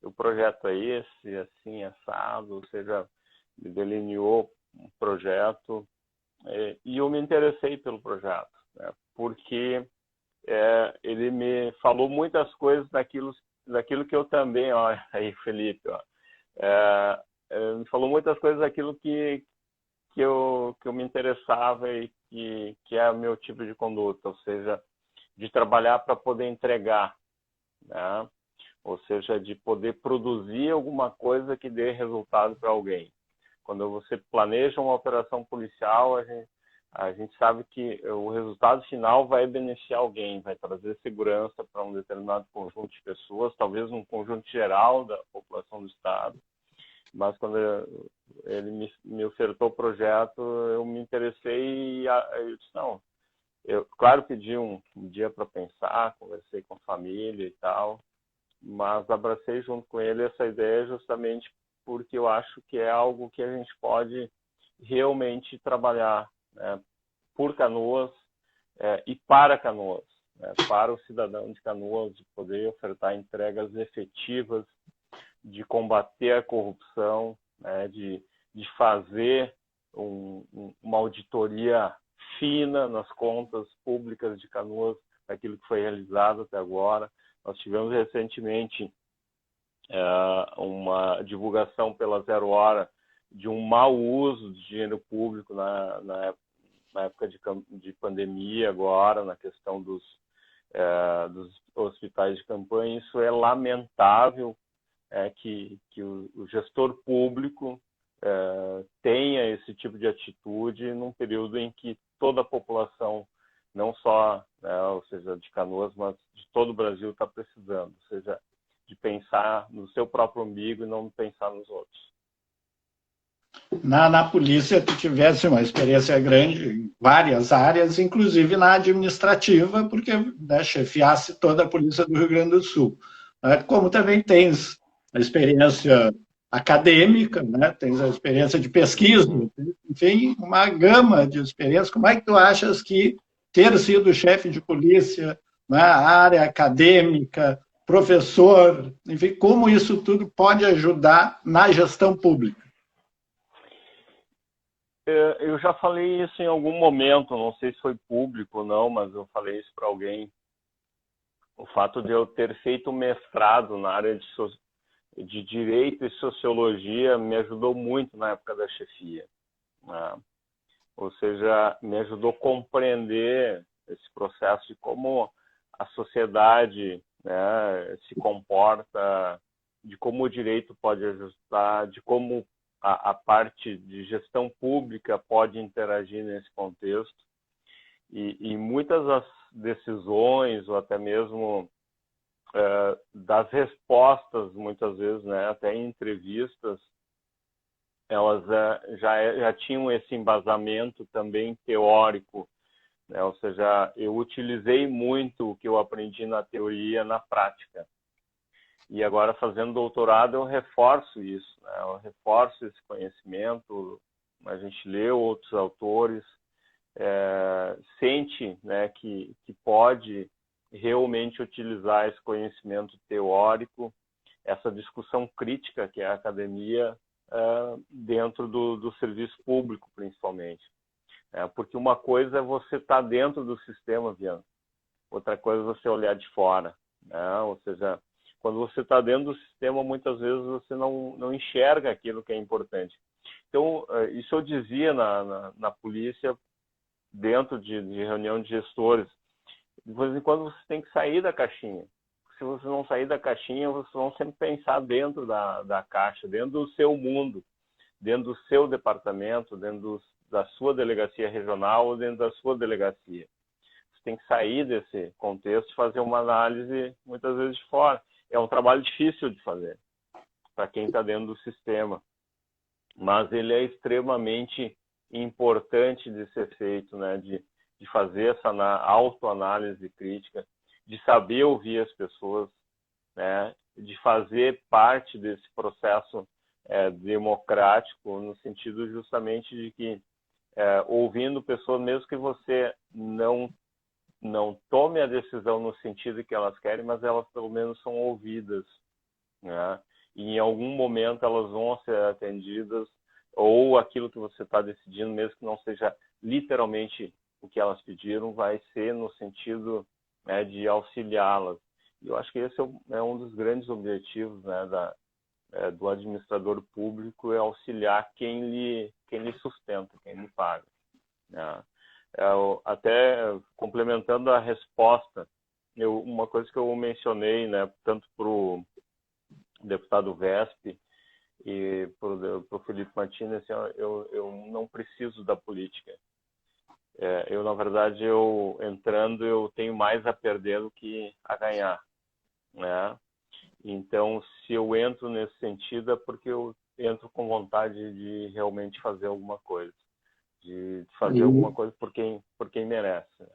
O projeto é esse, assim, assado, ou seja, me delineou um projeto, e eu me interessei pelo projeto, né, porque ele me falou muitas coisas daquilo que eu também, ó, aí Felipe, ó, me falou muitas coisas daquilo que eu me interessava e que é o meu tipo de conduta, ou seja, de trabalhar para poder entregar, né? Ou seja, de poder produzir alguma coisa que dê resultado para alguém. Quando você planeja uma operação policial, a gente sabe que o resultado final vai beneficiar alguém, vai trazer segurança para um determinado conjunto de pessoas, talvez um conjunto geral da população do Estado. Mas quando ele me ofertou o projeto, eu me interessei e eu disse, não, eu, claro, pedi um dia para pensar, conversei com a família e tal, mas abracei junto com ele essa ideia justamente porque eu acho que é algo que a gente pode realmente trabalhar, né, por Canoas e para Canoas, né, para o cidadão de Canoas, de poder ofertar entregas efetivas, de combater a corrupção, né, de fazer uma auditoria fina nas contas públicas de Canoas, daquilo que foi realizado até agora. Nós tivemos recentemente uma divulgação pela Zero Hora de um mau uso de dinheiro público na época de pandemia agora, na questão dos hospitais de campanha. Isso é lamentável, que o gestor público tenha esse tipo de atitude num período em que toda a população, não só, ou seja, de Canoas, mas de todo o Brasil está precisando, ou seja, de pensar no seu próprio umbigo e não pensar nos outros. Na polícia, tu tivesse uma experiência grande em várias áreas, inclusive na administrativa, porque, né, chefiasse toda a polícia do Rio Grande do Sul. Como também tens a experiência acadêmica, né, tens a experiência de pesquisa, enfim, uma gama de experiências. Como é que tu achas que ter sido chefe de polícia, na área acadêmica, professor, enfim, como isso tudo pode ajudar na gestão pública? Eu já falei isso em algum momento, não sei se foi público ou não, mas eu falei isso para alguém. O fato de eu ter feito um mestrado na área de Direito e Sociologia me ajudou muito na época da chefia, né? Ou seja, me ajudou a compreender esse processo de como a sociedade, né, se comporta, de como o direito pode ajustar, de como a parte de gestão pública pode interagir nesse contexto, e muitas das decisões, ou até mesmo das respostas, muitas vezes, né, até em entrevistas, elas já tinham esse embasamento também teórico, né? Ou seja, eu utilizei muito o que eu aprendi na teoria na prática. E agora, fazendo doutorado, eu reforço isso, né? Eu reforço esse conhecimento, a gente lê outros autores, sente, né, que pode realmente utilizar esse conhecimento teórico, essa discussão crítica que é a academia, dentro do serviço público, principalmente. Porque uma coisa é você estar dentro do sistema, Viana, outra coisa é você olhar de fora, né? Ou seja, quando você está dentro do sistema, muitas vezes você não enxerga aquilo que é importante. Então, isso eu dizia na polícia, dentro de reunião de gestores. De vez em quando você tem que sair da caixinha. Se você não sair da caixinha, vocês vão sempre pensar dentro da caixa, dentro do seu mundo, dentro do seu departamento, dentro da sua delegacia regional ou dentro da sua delegacia. Você tem que sair desse contexto e fazer uma análise, muitas vezes, de fora. É um trabalho difícil de fazer para quem está dentro do sistema, mas ele é extremamente importante de ser feito, né? De fazer essa autoanálise crítica, de saber ouvir as pessoas, né? De fazer parte desse processo democrático, no sentido justamente de que, ouvindo pessoas, mesmo que você não tome a decisão no sentido que elas querem, mas elas pelo menos são ouvidas, né? E em algum momento elas vão ser atendidas, ou aquilo que você está decidindo, mesmo que não seja literalmente o que elas pediram, vai ser no sentido, né, de auxiliá-las. E eu acho que esse é um dos grandes objetivos, né, do administrador público, é auxiliar quem lhe sustenta, quem lhe paga, né? Até complementando a resposta, uma coisa que eu mencionei, né, tanto para o deputado Vesp e para o Felipe Martins, assim, eu não preciso da política. Na verdade, entrando, eu tenho mais a perder do que a ganhar, né? Então, se eu entro nesse sentido, é porque eu entro com vontade de realmente fazer alguma coisa, de fazer alguma coisa por quem merece, né?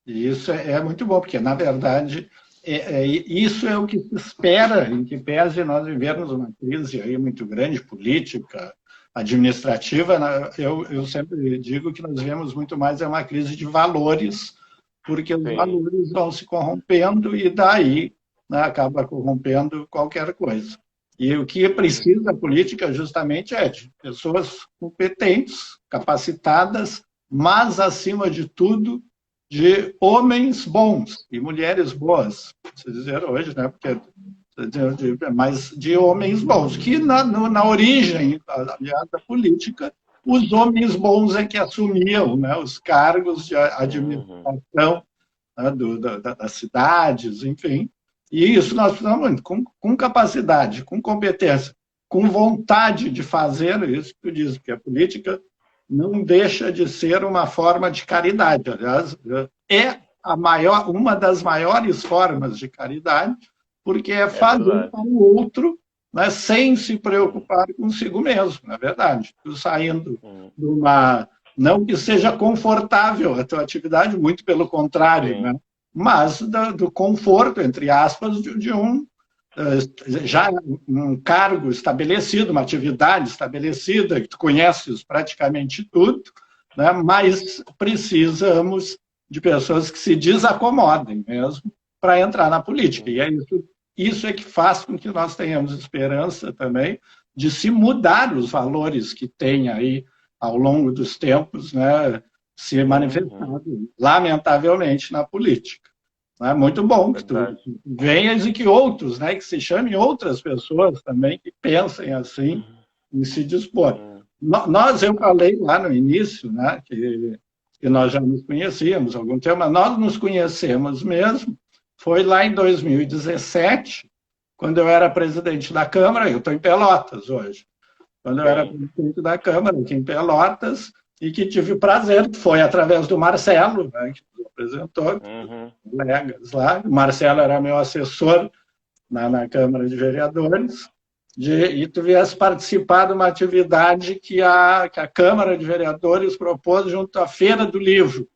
E isso é muito bom, porque, na verdade, isso é o que se espera, em que pese nós vivermos uma crise aí muito grande, política, administrativa. Eu sempre digo que nós vemos muito mais uma crise de valores, porque os valores vão se corrompendo e daí, né, acaba corrompendo qualquer coisa. E o que precisa a política justamente é de pessoas competentes, capacitadas, mas, acima de tudo, de homens bons e mulheres boas, se dizer hoje, né? Porque, mas de homens bons, que na origem, aliás, da política, os homens bons é que assumiam, né, os cargos de administração, né, das cidades, enfim. E isso nós precisamos com capacidade, com competência, com vontade de fazer isso que eu disse, porque a política não deixa de ser uma forma de caridade. Aliás, é uma das maiores formas de caridade, porque é fazer para o outro, né, sem se preocupar consigo mesmo, na verdade. Saindo de uma... Não que seja confortável a tua atividade, muito pelo contrário, né? Mas do conforto, entre aspas, de já um cargo estabelecido, uma atividade estabelecida, que tu conheces praticamente tudo, né? Mas precisamos de pessoas que se desacomodem mesmo para entrar na política. E é isso é que faz com que nós tenhamos esperança também de se mudar os valores que tem aí ao longo dos tempos, né, se manifestado, lamentavelmente, na política. É muito bom que tu venhas e que outros, né, que se chamem outras pessoas também que pensem assim e se dispor. Eu falei lá no início, né, que nós já nos conhecíamos há algum tempo, mas nós nos conhecemos mesmo, foi lá em 2017, quando eu era presidente da Câmara, eu estou em Pelotas hoje. quando eu era presidente da Câmara, aqui em Pelotas, e que tive o prazer, foi através do Marcelo, né, que nos apresentou, colegas lá. O Marcelo era meu assessor na Câmara de Vereadores, e tu viesse participar de uma atividade que a Câmara de Vereadores propôs junto à Feira do Livro.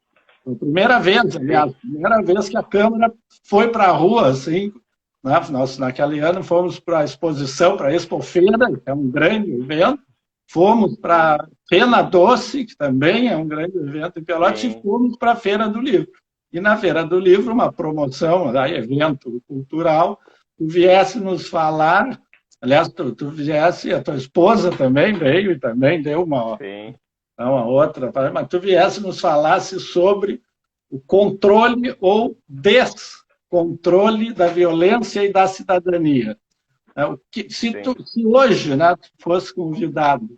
Foi a primeira vez, aliás, primeira vez que a Câmara foi para a rua, assim, né? Nós, naquele ano, fomos para a exposição, para a Expofeira, que é um grande evento, fomos para a Pena Doce, que também é um grande evento em Pelotas, e fomos para a Feira do Livro. E na Feira do Livro, uma promoção, um evento cultural, tu viesse nos falar, aliás, tu viesse, a tua esposa também veio e também deu uma outra, mas tu viesse nos falasse sobre o controle ou descontrole da violência e da cidadania. Se hoje, né, tu fosse convidado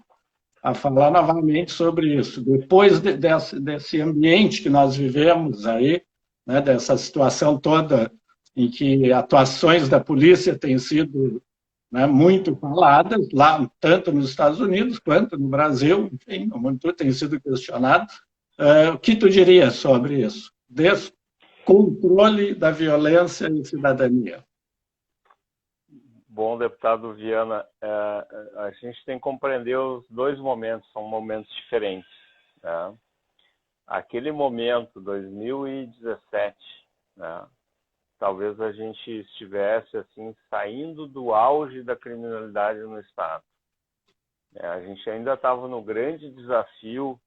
a falar novamente sobre isso, depois desse ambiente que nós vivemos aí, né, dessa situação toda em que atuações da polícia têm sido, né, muito faladas, lá, tanto nos Estados Unidos quanto no Brasil, enfim, o mundo tem sido questionado. O que tu diria sobre isso? Descontrole da violência e cidadania. Bom, deputado Viana, a gente tem que compreender os dois momentos, são momentos diferentes. Né? Aquele momento, 2017, né? Talvez a gente estivesse assim saindo do auge da criminalidade no Estado. A gente ainda estava no grande desafio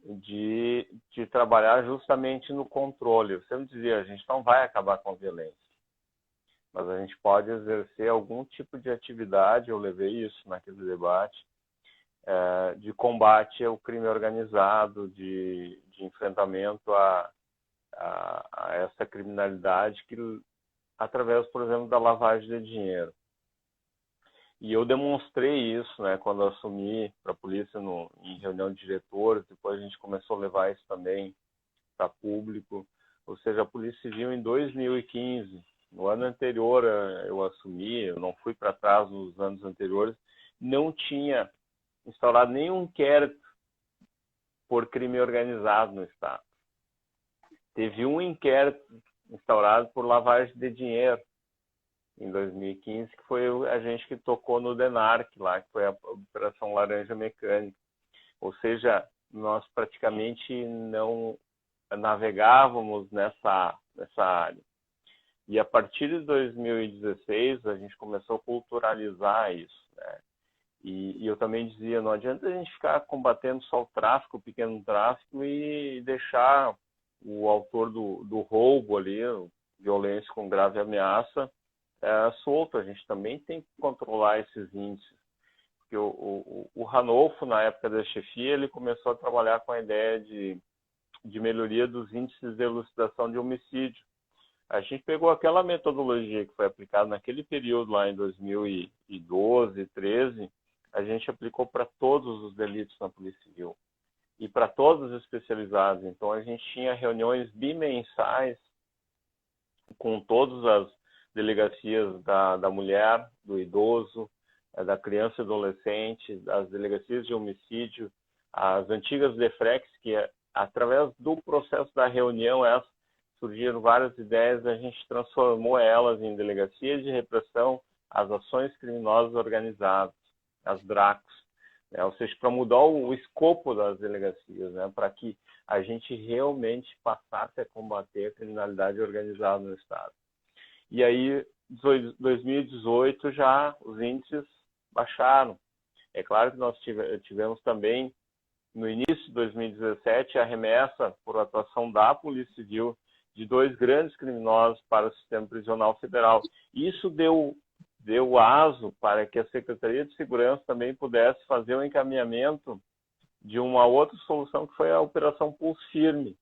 de trabalhar justamente no controle. Eu sempre dizia, a gente não vai acabar com a violência, mas a gente pode exercer algum tipo de atividade, eu levei isso naquele debate, de combate ao crime organizado, de enfrentamento a essa criminalidade que, através, por exemplo, da lavagem de dinheiro. E eu demonstrei isso, né, quando eu assumi para a polícia em reunião de diretores, depois a gente começou a levar isso também para público. Ou seja, a Polícia Civil em 2015, no ano anterior eu assumi, eu não fui para trás nos anos anteriores, não tinha instaurado nenhum inquérito por crime organizado no Estado. Teve um inquérito instaurado por lavagem de dinheiro em 2015, que foi a gente que tocou no DENARC lá, que foi a Operação Laranja Mecânica. Ou seja, nós praticamente não navegávamos nessa área. E a partir de 2016, a gente começou a culturalizar isso, né? E eu também dizia, não adianta a gente ficar combatendo só o tráfico, o pequeno tráfico, e deixar o autor do roubo ali, violência com grave ameaça, solto. A gente também tem que controlar esses índices. Porque o Ranolfo, na época da chefia, ele começou a trabalhar com a ideia de melhoria dos índices de elucidação de homicídio. A gente pegou aquela metodologia que foi aplicada naquele período lá em 2012, 2013, a gente aplicou para todos os delitos na Polícia Civil e para todos os especializados. Então, a gente tinha reuniões bimensais com todas as delegacias da mulher, do idoso, da criança e adolescente, das delegacias de homicídio, as antigas DEFREX, que através do processo da reunião, surgiram várias ideias, a gente transformou elas em delegacias de repressão às ações criminosas organizadas, as DRACOS, né? Ou seja, para mudar o escopo das delegacias, né? Para que a gente realmente passasse a combater a criminalidade organizada no Estado. E aí, 2018, já os índices baixaram. É claro que nós tivemos também, no início de 2017, a remessa por atuação da Polícia Civil de 2 grandes criminosos para o sistema prisional federal. Isso deu aso para que a Secretaria de Segurança também pudesse fazer o encaminhamento de uma outra solução, que foi a Operação Pulso Firme.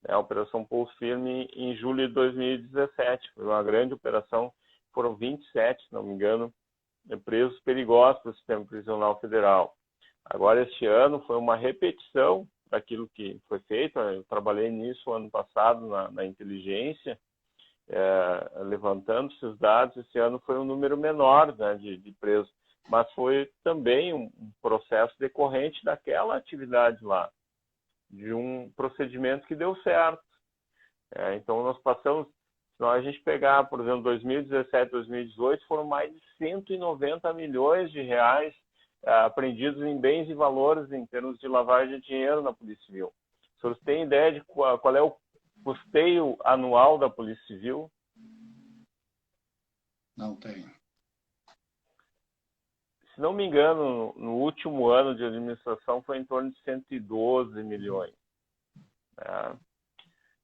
A Operação Pulso Firme em julho de 2017. Foi uma grande operação, foram 27, se não me engano, presos perigosos para o sistema prisional federal. Agora, este ano, foi uma repetição daquilo que foi feito. Eu trabalhei nisso ano passado na inteligência, levantando esses dados. Esse ano foi um número menor, né, de presos. mas foi também um processo decorrente daquela atividade lá, de um procedimento que deu certo. Então, nós passamos, se a gente pegar, por exemplo, 2017, 2018, foram mais de 190 milhões de reais apreendidos em bens e valores em termos de lavagem de dinheiro na Polícia Civil. O senhor tem ideia de qual é o custeio anual da Polícia Civil? Não tenho. Se não me engano, no último ano de administração foi em torno de 112 milhões.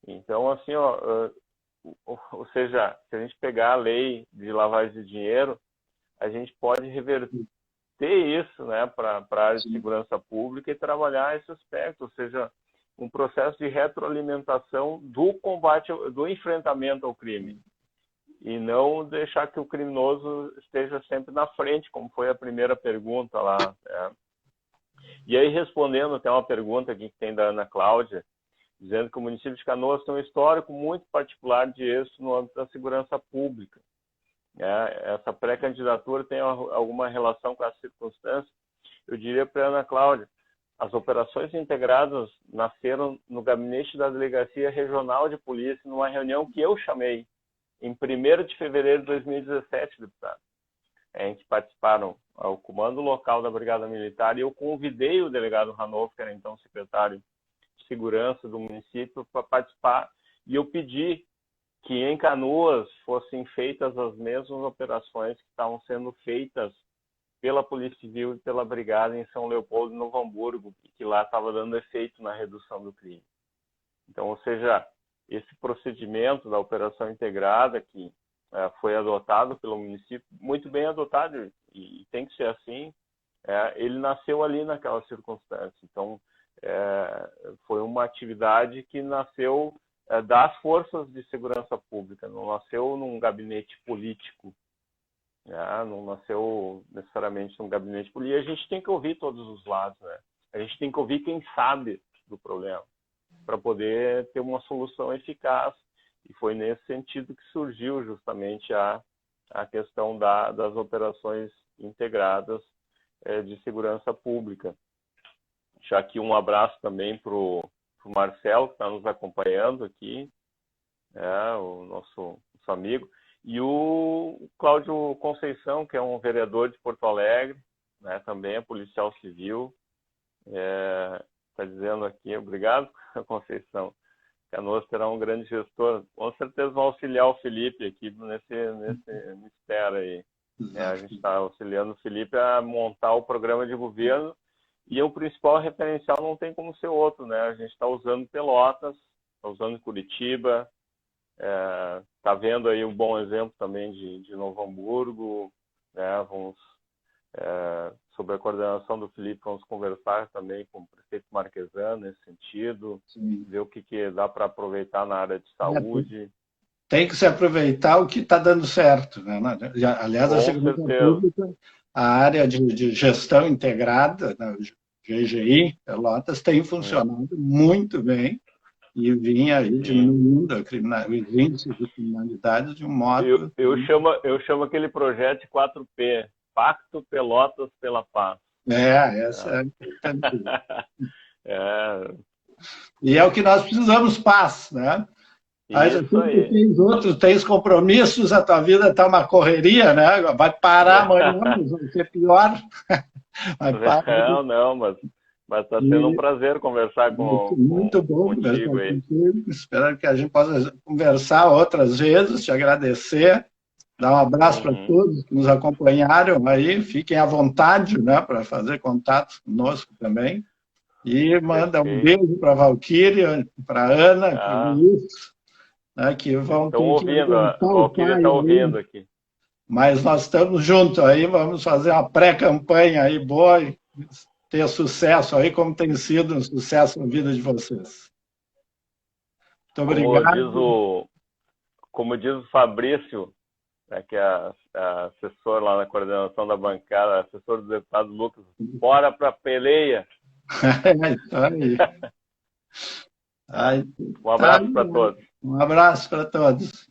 Então, assim, ou seja, se a gente pegar a lei de lavagem de dinheiro, a gente pode reverter isso, né, para a área de segurança pública e trabalhar esse aspecto, ou seja, um processo de retroalimentação do combate, do enfrentamento ao crime. E não deixar que o criminoso esteja sempre na frente, como foi a primeira pergunta lá. E aí, respondendo até uma pergunta aqui que tem da Ana Cláudia, dizendo que o município de Canoas tem um histórico muito particular de êxito no âmbito da segurança pública. Essa pré-candidatura tem alguma relação com essa circunstância? Eu diria para a Ana Cláudia, as operações integradas nasceram no gabinete da Delegacia Regional de Polícia, numa reunião que eu chamei, em 1º de fevereiro de 2017, deputado, em que participaram o comando local da Brigada Militar, e eu convidei o delegado Ranoff, que era então secretário de Segurança do município, para participar, e eu pedi que em Canoas fossem feitas as mesmas operações que estavam sendo feitas pela Polícia Civil e pela Brigada em São Leopoldo e Novo Hamburgo, e que lá estava dando efeito na redução do crime. Então, ou seja, esse procedimento da operação integrada que foi adotado pelo município, muito bem adotado, e tem que ser assim, ele nasceu ali naquela circunstância. Então, foi uma atividade que nasceu das forças de segurança pública, não nasceu num gabinete político, não nasceu necessariamente num gabinete político. E a gente tem que ouvir todos os lados, né? A gente tem que ouvir quem sabe do problema, para poder ter uma solução eficaz. E foi nesse sentido que surgiu justamente a questão das operações integradas de segurança pública. Já aqui um abraço também para o Marcelo, que está nos acompanhando aqui, o nosso amigo, e o Cláudio Conceição, que é um vereador de Porto Alegre, né, também é policial civil, está dizendo aqui, obrigado, Conceição. Canoas terá um grande gestor. Com certeza vão auxiliar o Felipe aqui nesse mistério aí. A gente está auxiliando o Felipe a montar o programa de governo, e o principal referencial não tem como ser outro, né? A gente está usando Pelotas, está usando Curitiba, está vendo aí um bom exemplo também de Novo Hamburgo, né? Sobre a coordenação do Felipe, vamos conversar também com o prefeito Marquesano nesse sentido, ver o que dá para aproveitar na área de saúde. Tem que se aproveitar o que está dando certo, né? Aliás, a segurança pública, a área de gestão integrada, né, GGI, Pelotas, tem funcionado muito bem e vinha aí diminuindo os índices de criminalidade de um modo... Eu chamo aquele projeto de 4P, Pacto Pelotas pela Paz. Essa é importante. E é o que nós precisamos, paz, né? Mas assim, tens compromissos, a tua vida está uma correria, né? Vai parar amanhã, mas vai ser pior. Não, mas está sendo um prazer conversar muito bom contigo aí. Espero que a gente possa conversar outras vezes, te agradecer, dar um abraço para todos que nos acompanharam aí, fiquem à vontade, né, para fazer contato conosco também. E manda um beijo para a Valquíria, para a Ana, para o Luiz, né, que vão... Estão ouvindo, a Valquíria está ouvindo aqui. Mas nós estamos juntos aí, vamos fazer uma pré-campanha aí boa e ter sucesso aí, como tem sido um sucesso na vida de vocês. Muito obrigado. Como diz o Fabrício, que é assessor lá na coordenação da bancada, assessor do deputado Lucas, bora para a peleia. Aí. Um abraço para todos. Um abraço para todos.